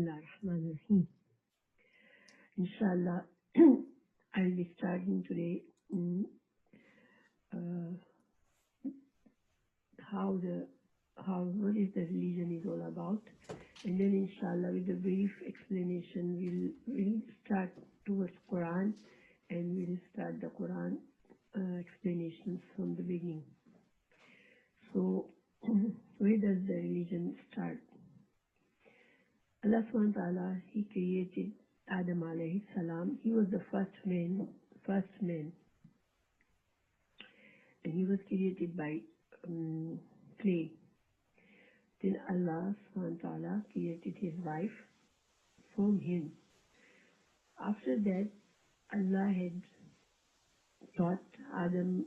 Bismillahirrahmanirrahim. Inshallah, I'll be starting today uh, what is the religion is all about, and then inshallah with a brief explanation we'll start towards Quran, and we'll start the Quran explanations from the beginning. So where does the religion start? Allah subhanahu wa ta'ala, He created Adam alayhi salam. He was the first man, and he was created by clay. Then Allah subhanahu wa ta'ala created his wife from him. After that, Allah had taught Adam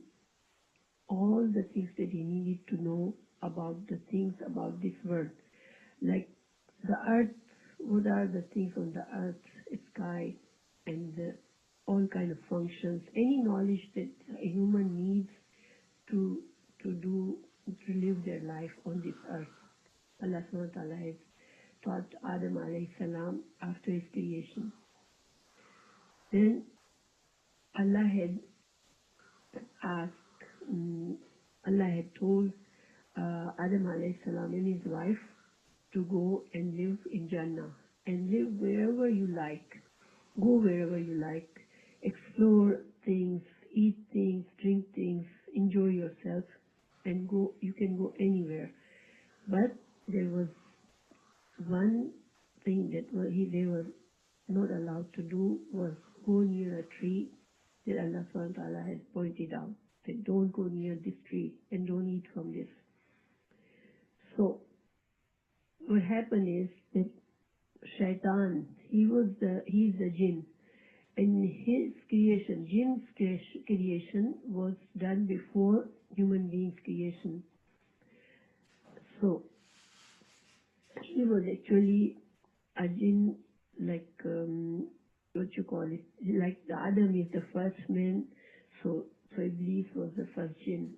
all the things that he needed to know about the things about this world, like the earth. What are the things on the earth, sky, and all kind of functions? Any knowledge that a human needs to live their life on this earth, Allah subhanahu wa ta'ala has taught Adam alayhi salam after his creation. Then Allah had told Adam alayhi salam and his wife to go and live in Jannah and live wherever you like, go wherever you like, explore things, eat things, drink things, enjoy yourself, and you can go anywhere. But there was one thing that they were not allowed to do, was go near a tree that Allah subhanahu wa ta'ala had pointed out, that don't go near this tree and don't eat from this. So what happened is that Shaitan, he's the jinn, and his creation, jinn's creation was done before human beings' creation. So he was actually a jinn, like what you call it, like the Adam is the first man, so Iblis was the first jinn,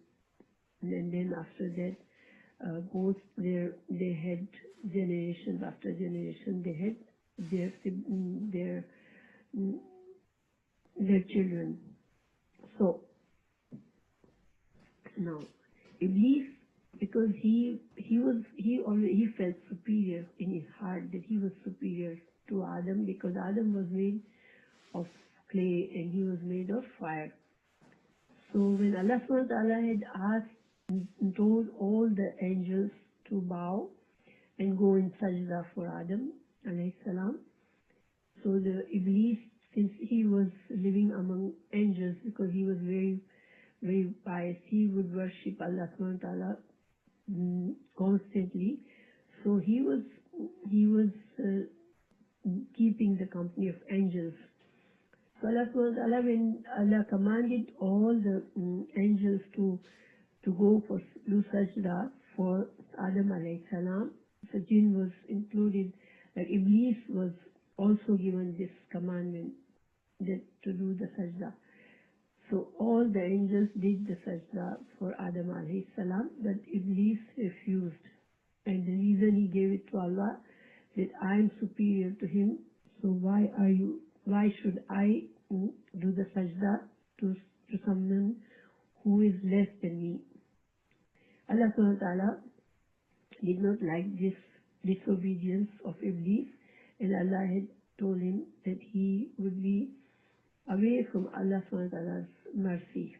and then after that, both they had generations after generation. They had their children. So now Iblis, because he felt superior in his heart, that he was superior to Adam, because Adam was made of clay and he was made of fire. So when Allah subhanahu wa ta'ala had asked and told all the angels to bow and go in sajda for Adam alayhi salam, so the Iblis, since he was living among angels, because he was very, very pious, he would worship Allah subhanahu wa ta'ala constantly. So he was keeping the company of angels. So Allah subhanahu wa ta'ala, when Allah commanded all the angels to go for do sajda for Adam alayhi salam, so jinn was included, like Iblis was also given this commandment that to do the sajda. So all the angels did the sajda for Adam alayhi salam, but Iblis refused. And the reason he gave it to Allah, that I am superior to him, so why should I do the sajda to someone who is less than me? Allah subhanahu wa ta'ala did not like this disobedience of Iblis, and Allah had told him that he would be away from Allah subhanahu wa ta'ala's mercy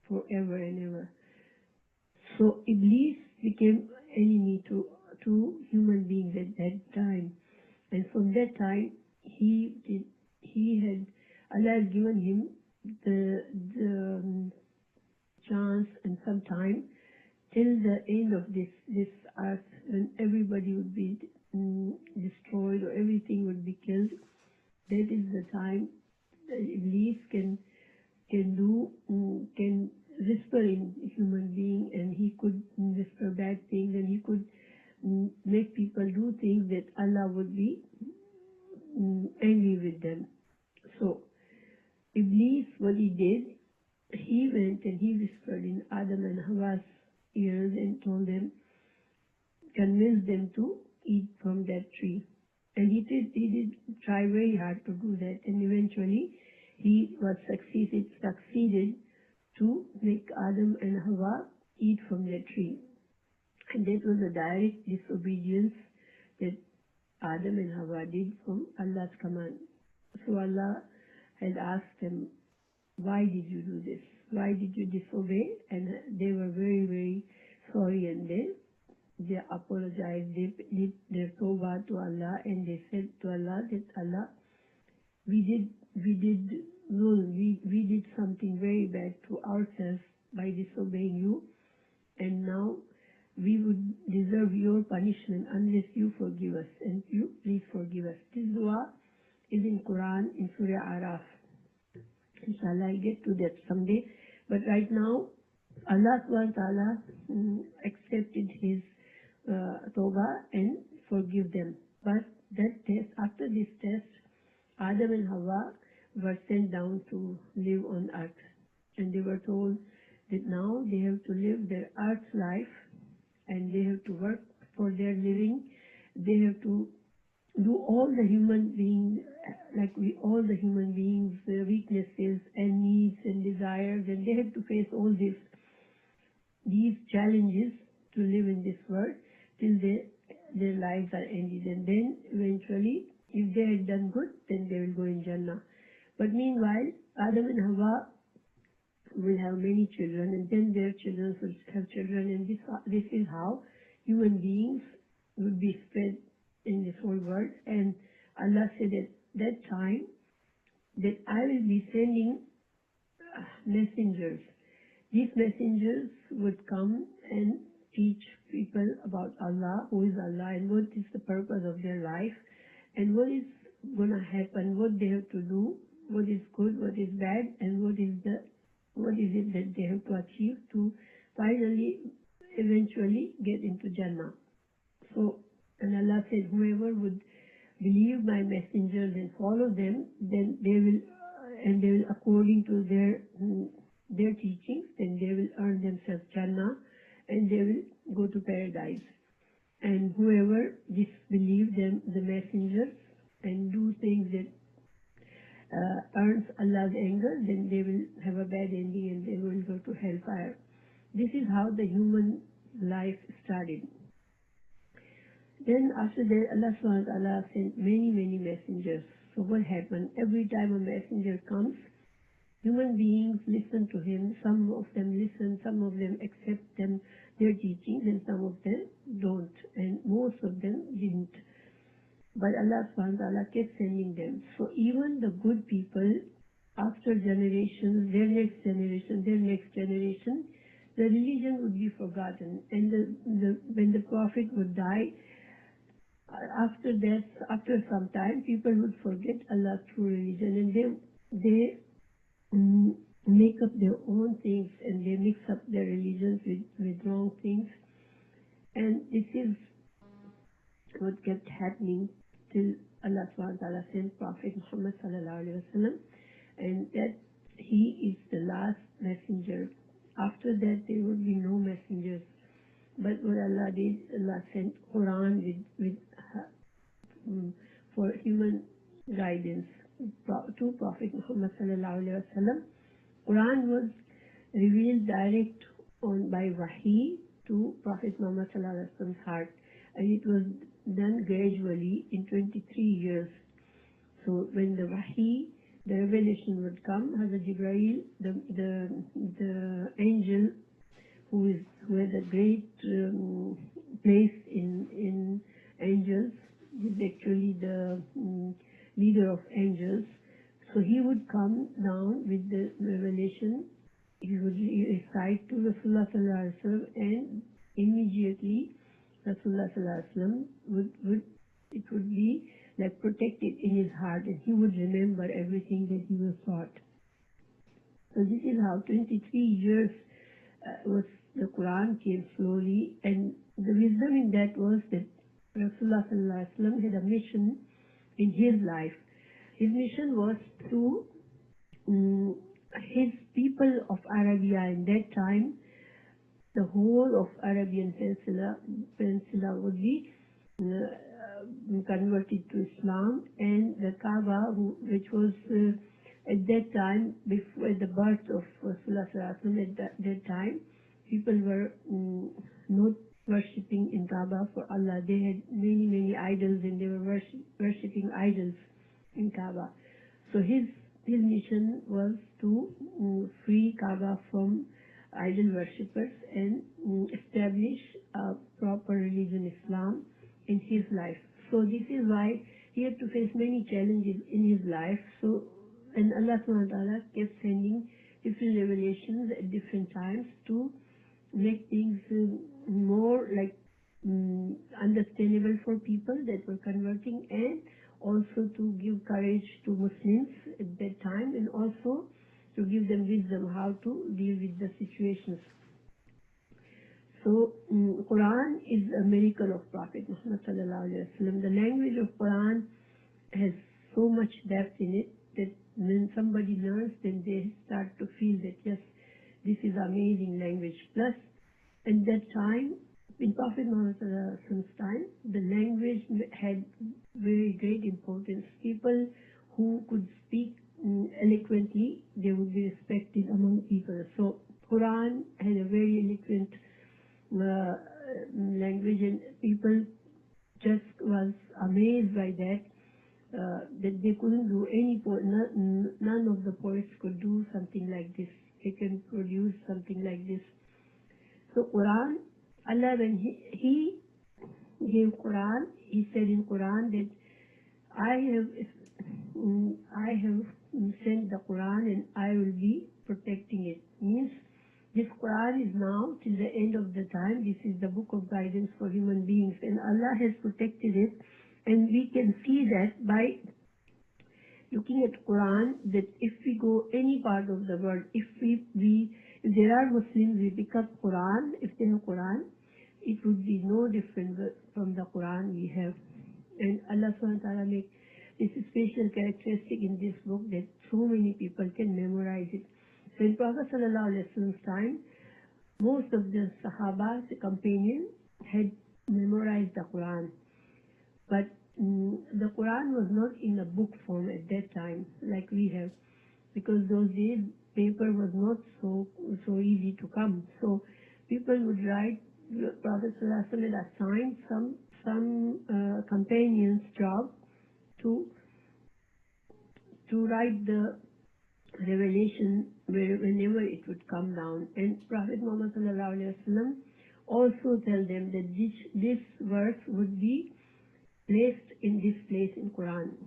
forever and ever. So Iblis became enemy to human beings at that time, and from that time Allah had given him the chance and some time till the end of this earth, when everybody would be destroyed or everything would be killed. That is the time that Iblis can whisper in a human being, and he could whisper bad things, and he could make people do things that Allah would be angry with them. So Iblis, what he did, he went and he whispered in Adam and Hawa's ears and told them, convinced them to eat from that tree. And he he did try very hard to do that, and eventually he was succeeded to make Adam and Hawa eat from the tree. And that was a direct disobedience that Adam and Hawa did from Allah's command. So Allah had asked them, why did you do this? Why did you disobey? And they were very, very sorry, and they apologized. They did their tawbah to Allah, and they said to Allah that Allah, we did something very bad to ourselves by disobeying you, and now we would deserve your punishment unless you forgive us, and you please forgive us. This dua is in Quran in Surah Araf. Inshallah, I'll get to that someday. But right now, Allah subhanahu wa ta'ala accepted his tawbah and forgive them. But that test, after this test, Adam and Hawa were sent down to live on earth. And they were told that now they have to live their earth life, and they have to work for their living. They have to do all the human beings, all the human beings' weaknesses and needs and desires, and they have to face all these challenges to live in this world till their lives are ended. And then eventually, if they had done good, then they will go in Jannah. But meanwhile, Adam and Hawa will have many children, and then their children will have children, and this is how human beings would be spread in this whole world. And Allah said at that time that I will be sending messengers. These messengers would come and teach people about Allah, who is Allah, and what is the purpose of their life, and what is going to happen, what they have to do, what is good, what is bad, and what is it that they have to achieve to finally, eventually get into Jannah. So, and Allah said, whoever would believe my messengers and follow them, then they will according to their teachings, then they will earn themselves Jannah, and they will go to paradise. And whoever disbelieves them, the messengers, and do things that earns Allah's anger, then they will have a bad ending and they will go to hellfire. This is how the human life started. Then after that, Allah subhanahu wa ta'ala sent many, many messengers. So what happened? Every time a messenger comes, human beings listen to him. Some of them listen, some of them accept their teachings, and some of them don't. And most of them didn't. But Allah subhanahu wa ta'ala kept sending them. So even the good people, after generations, their next generation, the religion would be forgotten. And when the Prophet would die, after that, after some time, people would forget Allah's true religion, and they make up their own things, and they mix up their religions with wrong things. And this is what kept happening till Allah subhanahu wa ta'ala sent Prophet Muhammad sallallahu alaihi wasallam, and that he is the last messenger. After that, there would be no messengers. But what Allah did, Allah sent Quran for human guidance to Prophet Muhammad sallallahu alaihi wasallam. Quran was revealed direct by Wahi to Prophet Muhammad sallallahu alaihi wasallam's heart, and it was done gradually in 23 years. So when the Wahi, the revelation would come, Hazrat Jibreel, the angel who has a great place in angels, is actually the leader of angels. So he would come down with the revelation. He would recite to Rasulullah sallallahu alaihi wasallam, and immediately Rasulullah sallallahu alaihi wasallam would be like protected in his heart, and he would remember everything that he was taught. So this is how 23 years was the Quran came slowly, and the wisdom in that was that Rasulullah sallallahu alaihi wasallam had a mission in his life. His mission was to his people of Arabia in that time. The whole of Arabian Peninsula would be converted to Islam, and the Kaaba, which was at that time, before the birth of Rasulullah Sallallahu Alaihi Wasallam, at that time, people were not worshipping in Kaaba for Allah. They had many idols, and they were worshipping idols in Kaaba. So his mission was to free Kaaba from idol worshippers and establish a proper religion, Islam, in his life. So this is why he had to face many challenges in his life. So, and Allah subhanahu wa ta'ala kept sending different revelations at different times to make things more like understandable for people that were converting, and also to give courage to Muslims at that time, and also to give them wisdom how to deal with the situations. So, Quran is a miracle of Prophet Muhammad sallallahu alaihi wasallam. The language of Quran has so much depth in it that when somebody learns, then they start to feel that yes, this is amazing language. Plus, at that time, in Prophet Muhammad sallallahu alaihi wasallam's time, the language had very great importance. People who could speak eloquently, they would be respected among people. So Quran had a very eloquent language, and people just was amazed by that, that they couldn't do any none of the poets could do something like this. They can produce something like this. So Quran, Allah, when He gave Quran, He said in Quran that I have sent the Quran and I will be protecting it. Means this Quran is now till the end of the time. This is the book of guidance for human beings, and Allah has protected it. And we can see that by looking at Quran, that if we go any part of the world, if there are Muslims, we pick up Quran, if they have Quran, it would be no different from the Quran we have. And Allah subhanahu wa ta'ala make this special characteristic in this book that so many people can memorize it. So in Prophet sallallahu alaihi wasallam's time, most of the Sahaba, the companions, had memorized the Quran. But the Quran was not in a book form at that time like we have, because those days paper was not so easy to come. So people would write. Prophet sallallahu alaihi wasallam assigned some companions' job to write the revelation whenever it would come down. And Prophet Muhammad sallallahu alaihi wasallam also tell them that this verse would be placed in this place in Quran.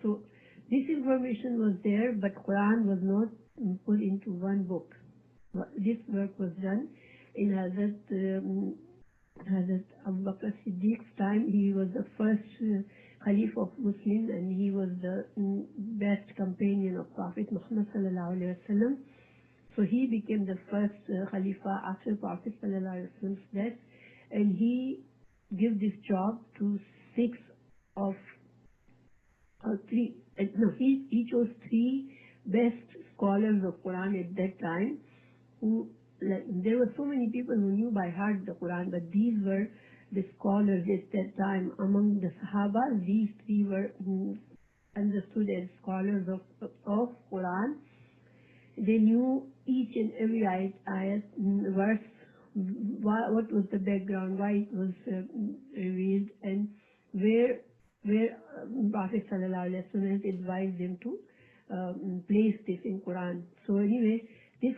So this information was there, but Quran was not put into one book. This work was done in Hazrat Abu Bakr Siddiq's time. He was the first Caliph of Muslims, and he was the best companion of Prophet Muhammad sallallahu alaihi wasallam. So he became the first Khalifa after Prophet sallallahu alaihi wasallam's death, and he gave this job to he chose three best scholars of Quran at that time. There were so many people who knew by heart the Quran, but these were the scholars at that time. Among the Sahaba, these three were understood as scholars of Quran. They knew each and every ayat, verse, what was the background, why it was revealed, and where Prophet sallallahu alaihi wasallam has advised them to place this in Quran. So anyway, this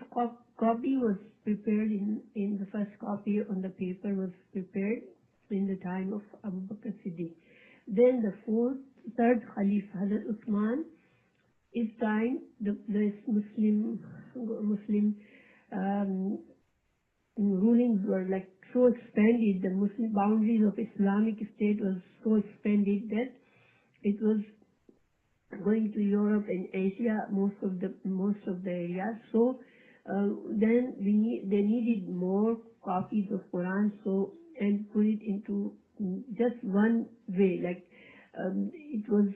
copy was prepared in the first copy on the paper was prepared in the time of Abu Bakr Siddiq. Then the third Khalif, Hazrat Uthman, his time, the Muslim rulings were like so expanded. The Muslim boundaries of Islamic State was so expanded that it was going to Europe and Asia, most of the areas. So then they needed more copies of Quran, and put it into just one way. Like it was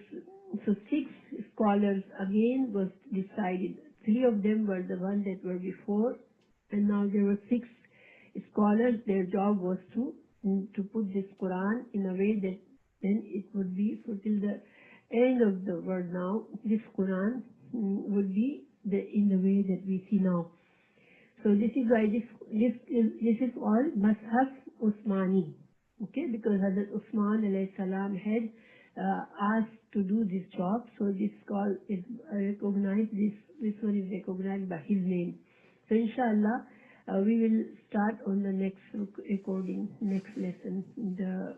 so 6 scholars again was decided. 3 of them were the ones that were before, and now there were 6 scholars. Their job was to put this Quran in a way that then it would be for till the end of the world. Now this Quran would be in the way that we see now. So this is why this is all Mashaf Usmani. Okay, because Hazrat Usman alayhi salam had asked to do this job, so this call is recognized. This one is recognized by his name. So inshallah, we will start on the next recording, next lesson, the